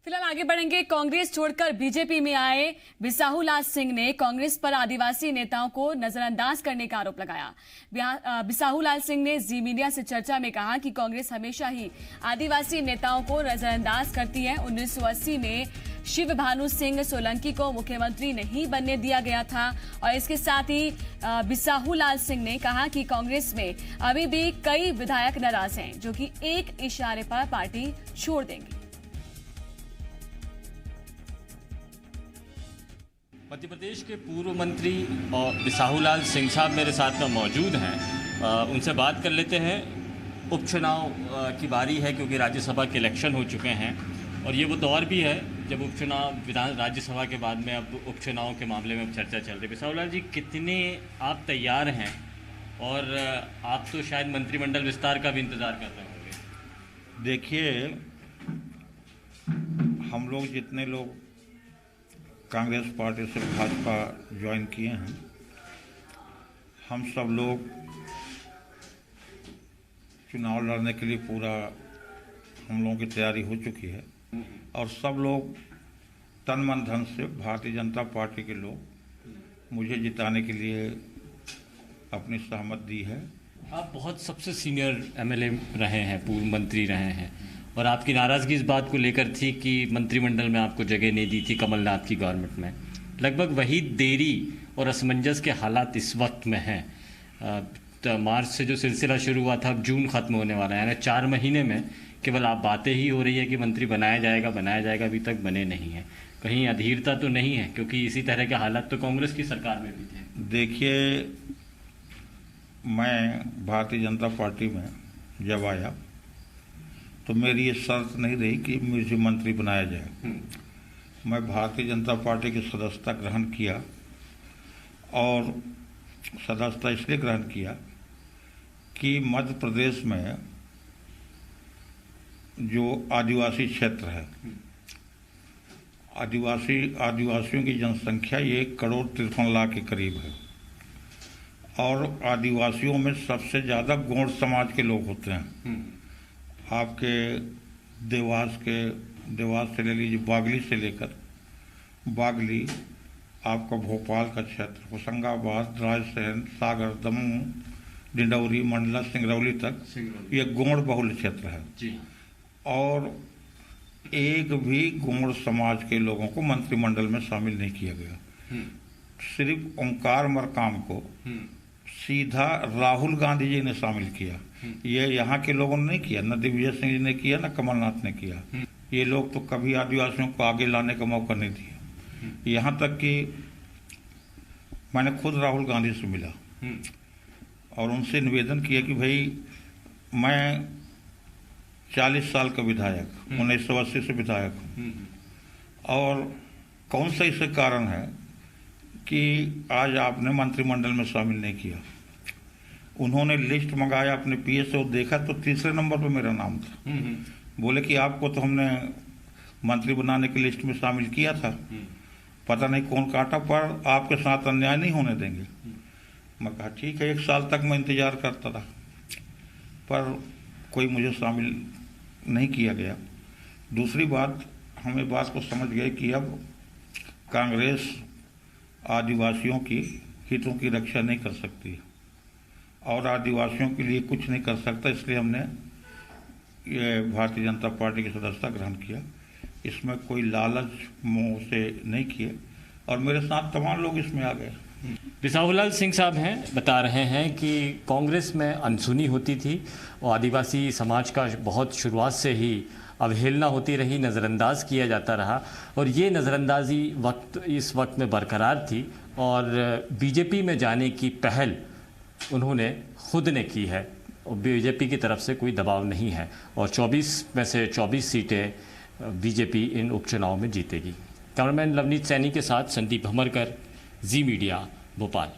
फिलहाल आगे बढ़ेंगे। कांग्रेस छोड़कर बीजेपी में आए बिसाहू लाल सिंह ने कांग्रेस पर आदिवासी नेताओं को नजरअंदाज करने का आरोप लगाया। बिसाहू लाल सिंह ने जी मीडिया से चर्चा में कहा कि कांग्रेस हमेशा ही आदिवासी नेताओं को नजरअंदाज करती है। 1980 में शिव भानु सिंह सोलंकी को मुख्यमंत्री नहीं बनने दिया गया था। और इसके साथ ही बिसाहू लाल सिंह ने कहा कि कांग्रेस में अभी भी कई विधायक नाराज हैं जो कि एक इशारे पर पार्टी छोड़ देंगे। मध्य प्रदेश के पूर्व मंत्री और बिसाहू लाल सिंह साहब मेरे साथ में मौजूद हैं। उनसे बात कर लेते हैं। उपचुनाव की बारी है क्योंकि राज्यसभा के इलेक्शन हो चुके हैं और ये वो दौर भी है जब उपचुनाव राज्यसभा के बाद में अब उपचुनाव के मामले में चर्चा चल रही है। बिसाहू लाल जी, कितने आप तैयार हैं? और आप तो शायद मंत्रिमंडल विस्तार का भी इंतज़ार कर रहे होंगे। देखिए, हम लोग जितने लोग कांग्रेस पार्टी से भाजपा ज्वाइन किए हैं, हम सब लोग चुनाव लड़ने के लिए पूरा हम लोगों की तैयारी हो चुकी है और सब लोग तन मन धन से भारतीय जनता पार्टी के लोग मुझे जिताने के लिए अपनी सहमत दी है। आप बहुत सबसे सीनियर एमएलए रहे हैं, पूर्व मंत्री रहे हैं और आपकी नाराज़गी इस बात को लेकर थी कि मंत्रिमंडल में आपको जगह नहीं दी थी कमलनाथ की गवर्नमेंट में। लगभग वही देरी और असमंजस के हालात इस वक्त में हैं। तो मार्च से जो सिलसिला शुरू हुआ था अब जून ख़त्म होने वाला है, यानी 4 महीने में केवल आप बातें ही हो रही है कि मंत्री बनाया जाएगा, अभी तक बने नहीं हैं। कहीं अधीरता तो नहीं है? क्योंकि इसी तरह के हालात तो कांग्रेस की सरकार में भी थे। देखिए, मैं भारतीय जनता पार्टी में जब आया तो मेरी ये शर्त नहीं रही कि मुझे मंत्री बनाया जाए। मैं भारतीय जनता पार्टी की सदस्यता ग्रहण किया और सदस्यता इसलिए ग्रहण किया कि मध्य प्रदेश में जो आदिवासी क्षेत्र है, आदिवासियों की जनसंख्या 1 करोड़ 53 लाख के करीब है और आदिवासियों में सबसे ज़्यादा गौड़ समाज के लोग होते हैं। आपके देवास से ले लीजिए, बागली से लेकर बागली, आपका भोपाल का क्षेत्र, होशंगाबाद, रायसेन, सागर, दमोह, डिंडौरी, मंडला, सिंगरौली तक ये गौड़ बहुल क्षेत्र है जी। और एक भी गौड़ समाज के लोगों को मंत्रिमंडल में शामिल नहीं किया गया। सिर्फ ओंकार मरकाम को सीधा राहुल गांधी जी ने शामिल किया। ये यहाँ के लोगों ने नहीं किया, न दिग्विजय सिंह जी ने किया, न कमलनाथ ने किया। ये लोग तो कभी आदिवासियों को आगे लाने का मौका नहीं दिया। यहाँ तक कि मैंने खुद राहुल गांधी से मिला और उनसे निवेदन किया कि भाई, मैं 40 साल का विधायक, 1980 से विधायक हूँ और कौन सा इससे कारण है कि आज आपने मंत्रिमंडल में शामिल नहीं किया। उन्होंने लिस्ट मंगाया अपने पीए से और देखा तो तीसरे नंबर पर मेरा नाम था। बोले कि आपको तो हमने मंत्री बनाने की लिस्ट में शामिल किया था, पता नहीं कौन काटा, पर आपके साथ अन्याय नहीं होने देंगे। मैं कहा ठीक है, 1 साल तक मैं इंतज़ार करता रहा पर कोई मुझे शामिल नहीं किया गया। दूसरी बात, हम इस बात को समझ गए कि अब कांग्रेस आदिवासियों की हितों की रक्षा नहीं कर सकती और आदिवासियों के लिए कुछ नहीं कर सकता, इसलिए हमने ये भारतीय जनता पार्टी की सदस्यता ग्रहण किया। इसमें कोई लालच मोह से नहीं किए और मेरे साथ तमाम लोग इसमें आ गए। बिसाहू लाल सिंह साहब बता रहे हैं कि कांग्रेस में अनसुनी होती थी और आदिवासी समाज का बहुत शुरुआत से ही अवहेलना होती रही, नज़रअंदाज किया जाता रहा और ये नज़रअंदाजी इस वक्त में बरकरार थी और बीजेपी में जाने की पहल उन्होंने खुद ने की है और बीजेपी की तरफ से कोई दबाव नहीं है और 24 में से 24 सीटें बीजेपी इन उपचुनाव में जीतेगी। कैमरामैन लवनीत सैनी के साथ संदीप भमरकर, जी मीडिया, भोपाल।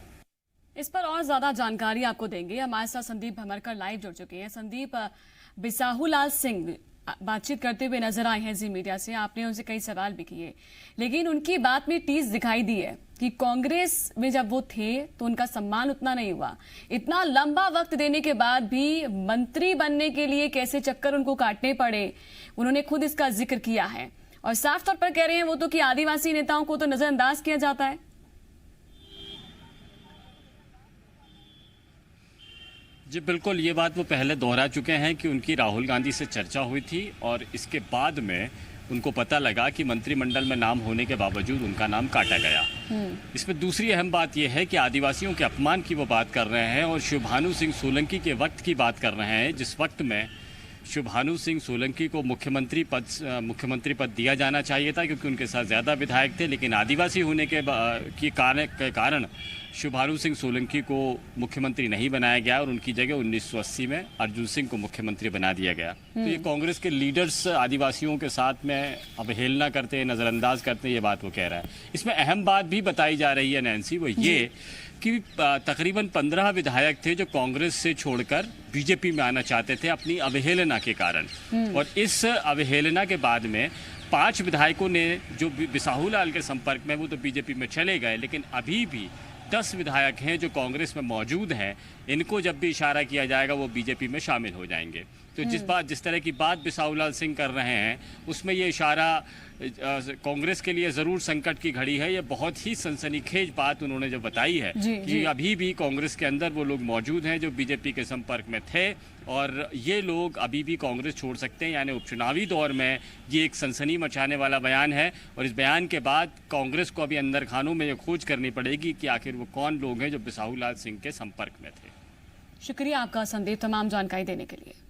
इस पर और ज्यादा जानकारी आपको देंगे। हमारे साथ संदीप भमरकर लाइव जुड़ चुके हैं। संदीप, बिसाहू लाल सिंह बातचीत करते हुए नजर आए हैं जी मीडिया से, आपने उनसे कई सवाल भी किए, लेकिन उनकी बात में टीज दिखाई दी है कि कांग्रेस में जब वो थे तो उनका सम्मान उतना नहीं हुआ। इतना लंबा वक्त देने के बाद भी मंत्री बनने के लिए कैसे चक्कर उनको काटने पड़े, उन्होंने खुद इसका जिक्र किया है। और साफ तौर पर कह रहे हैं वो तो कि आदिवासी नेताओं को तो नजरअंदाज किया जाता है। जी बिल्कुल, ये बात वो पहले दोहरा चुके हैं कि उनकी राहुल गांधी से चर्चा हुई थी और इसके बाद में उनको पता लगा कि मंत्रिमंडल में नाम होने के बावजूद उनका नाम काटा गया। इसमें दूसरी अहम बात यह है कि आदिवासियों के अपमान की वो बात कर रहे हैं और शिवभानु सिंह सोलंकी के वक्त की बात कर रहे हैं, जिस वक्त में शिवभानु सिंह सोलंकी को मुख्यमंत्री पद दिया जाना चाहिए था, क्योंकि उनके साथ ज़्यादा विधायक थे। लेकिन आदिवासी होने के कारण शिवभानु सिंह सोलंकी को मुख्यमंत्री नहीं बनाया गया और उनकी जगह 1980 में अर्जुन सिंह को मुख्यमंत्री बना दिया गया। तो ये कांग्रेस के लीडर्स आदिवासियों के साथ में अवहेलना करते हैं, नज़रअंदाज करते हैं, ये बात वो कह रहा है। इसमें अहम बात भी बताई जा रही है नैन्सी, वो ये कि तकरीबन 15 विधायक थे जो कांग्रेस से छोड़कर बीजेपी में आना चाहते थे अपनी अवहेलना के कारण। और इस अवहेलना के बाद में 5 विधायकों ने जो बिसाहू लाल के संपर्क में, वो तो बीजेपी में चले गए, लेकिन अभी भी 10 विधायक हैं जो कांग्रेस में मौजूद हैं। इनको जब भी इशारा किया जाएगा वो बीजेपी में शामिल हो जाएंगे। तो जिस तरह की बात बिसाहू लाल सिंह कर रहे हैं उसमें ये इशारा कांग्रेस के लिए ज़रूर संकट की घड़ी है। ये बहुत ही सनसनीखेज बात उन्होंने जो बताई है कि अभी भी कांग्रेस के अंदर वो लोग मौजूद हैं जो बीजेपी के संपर्क में थे और ये लोग अभी भी कांग्रेस छोड़ सकते हैं। यानी उपचुनावी दौर में ये एक सनसनी मचाने वाला बयान है और इस बयान के बाद कांग्रेस को अभी अंदर खानों में ये खोज करनी पड़ेगी कि आखिर वो कौन लोग हैं जो बिसाहू लाल सिंह के संपर्क में थे। शुक्रिया आपका संदीप, तमाम जानकारी देने के लिए।